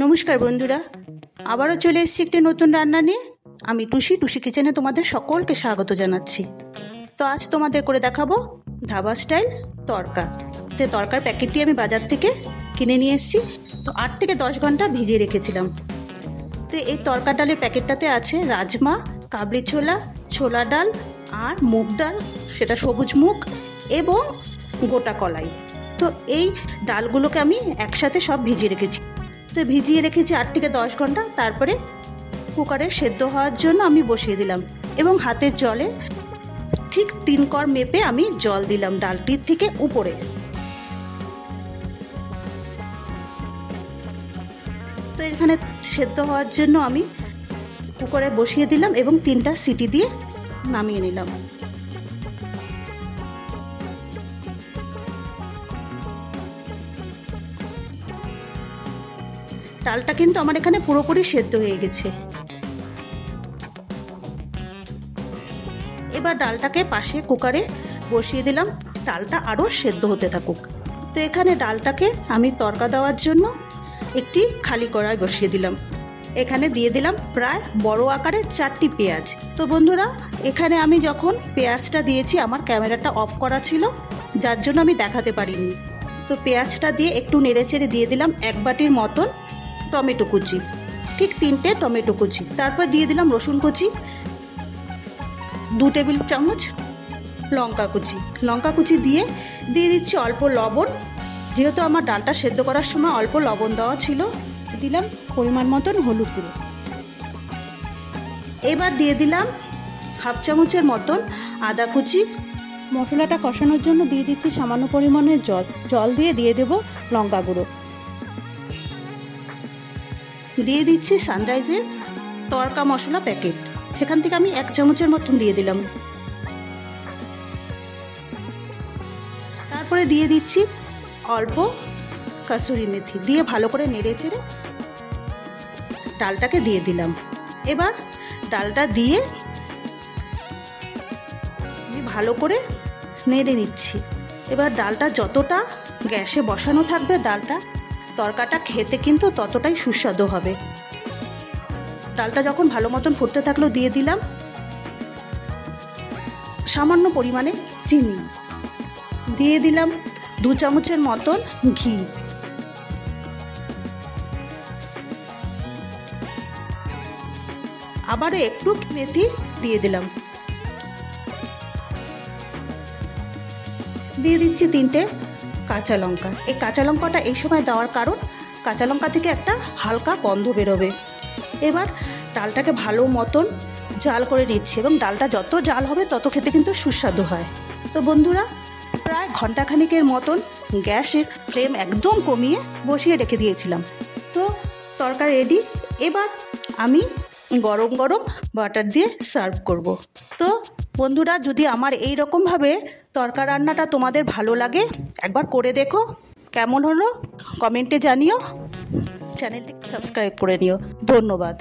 নমস্কার বন্ধুরা, আবারও চলে এসেছি একটি নতুন রান্না নিয়ে। আমি টুসি কিচেনে তোমাদের সকলকে স্বাগত জানাচ্ছি। তো আজ তোমাদের করে দেখাবো ধাবা স্টাইল তড়কা। তো তড়কার প্যাকেটটি আমি বাজার থেকে কিনে নিয়ে এসেছি। তো 8 থেকে 10 ঘন্টা ভিজিয়ে রেখেছিলাম। তো এই তড়কা ডালের প্যাকেটটাতে আছে রাজমা, কাবলি ছোলা, ছোলা ডাল আর মুগ ডাল, সেটা সবুজ মুগ, এবং গোটা কলাই। তো এই ডালগুলোকে আমি একসাথে সব ভিজিয়ে রেখেছি। তো ভিজিয়ে রেখেছি 8 থেকে 10 ঘন্টা। তারপরে কুকারে সেদ্ধ হওয়ার জন্য আমি বসিয়ে দিলাম এবং হাতের জলে ঠিক 3 কর মেপে আমি জল দিলাম ডালটির থেকে উপরে। তো এখানে সেদ্ধ হওয়ার জন্য আমি কুকারে বসিয়ে দিলাম এবং 3টা সিটি দিয়ে নামিয়ে নিলাম। ডালটা কিন্তু আমার এখানে পুরোপুরি সেদ্ধ হয়ে গেছে। এবার ডালটাকে পাশে কুকারে বসিয়ে দিলাম, ডালটা আরও সেদ্ধ হতে থাকুক। তো এখানে ডালটাকে আমি তড়কা দেওয়ার জন্য একটি খালি কড়াই বসিয়ে দিলাম। এখানে দিয়ে দিলাম প্রায় বড় আকারের 4টি পেঁয়াজ। তো বন্ধুরা, এখানে আমি যখন পেঁয়াজটা দিয়েছি আমার ক্যামেরাটা অফ করা ছিল, যার জন্য আমি দেখাতে পারিনি। তো পেঁয়াজটা দিয়ে একটু নেড়েচেড়ে দিয়ে দিলাম 1 বাটির মতন টমেটো কুচি, ঠিক 3টে টমেটো কুচি। তারপর দিয়ে দিলাম রসুন কুচি, 2 টেবিল চামচ লঙ্কা কুচি দিয়ে দিচ্ছি অল্প লবণ। যেহেতু আমার ডালটা সেদ্ধ করার সময় অল্প লবণ দেওয়া ছিল, দিলাম পরিমাণ মতন হলুদ গুঁড়ো। এবার দিয়ে দিলাম 1/2 চামচের মতন আদা কুচি। মশলাটা কষানোর জন্য দিয়ে দিচ্ছি সামান্য পরিমাণের জল দিয়ে দেব লঙ্কা গুঁড়ো। দিয়ে দিচ্ছি সানরাইজের তড়কা মশলা প্যাকেট, সেখান থেকে আমি 1 চামচের মতন দিয়ে দিলাম। তারপরে দিয়ে দিচ্ছি অল্প কাসুরি মেথি, দিয়ে ভালো করে নেড়েচেড়ে ডালটাকে দিয়ে দিলাম। এবার ডালটা দিয়ে আমি ভালো করে নেড়ে নিচ্ছি। এবার ডালটা যতটা গ্যাসে বসানো থাকবে, তড়কাটা খেতে কিন্তু ততটাই সুস্বাদু হবে। ডালটা যখন ভালো মতন ফুটতে থাকলো, দিয়ে দিলাম সামান্য পরিমাণে চিনি, দিয়ে দিলাম 2 চামচের মতন ঘি, আবারও একটু মেথি দিয়ে দিলাম, দিয়ে দিচ্ছি 3টে কাঁচা লঙ্কা। এই কাঁচা লঙ্কাটা এই সময় দেওয়ার কারণ, কাঁচা লঙ্কা থেকে একটা হালকা গন্ধ বেরোবে। এবার ডালটাকে ভালো মতন জাল করে নিচ্ছি, এবং ডালটা যত জাল হবে তত খেতে কিন্তু সুস্বাদু হয়। তো বন্ধুরা, প্রায় ঘন্টাখানিকের মতন গ্যাসের ফ্লেম একদম কমিয়ে বসিয়ে রেখে দিয়েছিলাম। তো তড়কা রেডি। এবার আমি গরম গরম বাটার দিয়ে সার্ভ করব। তো বন্ধুরা, যদি আমার এই রকমভাবে তড়কা রান্নাটা তোমাদের ভালো লাগে, একবার করে দেখো। কেমন হলো কমেন্টে জানিও, চ্যানেলটি সাবস্ক্রাইব করে নিও। ধন্যবাদ।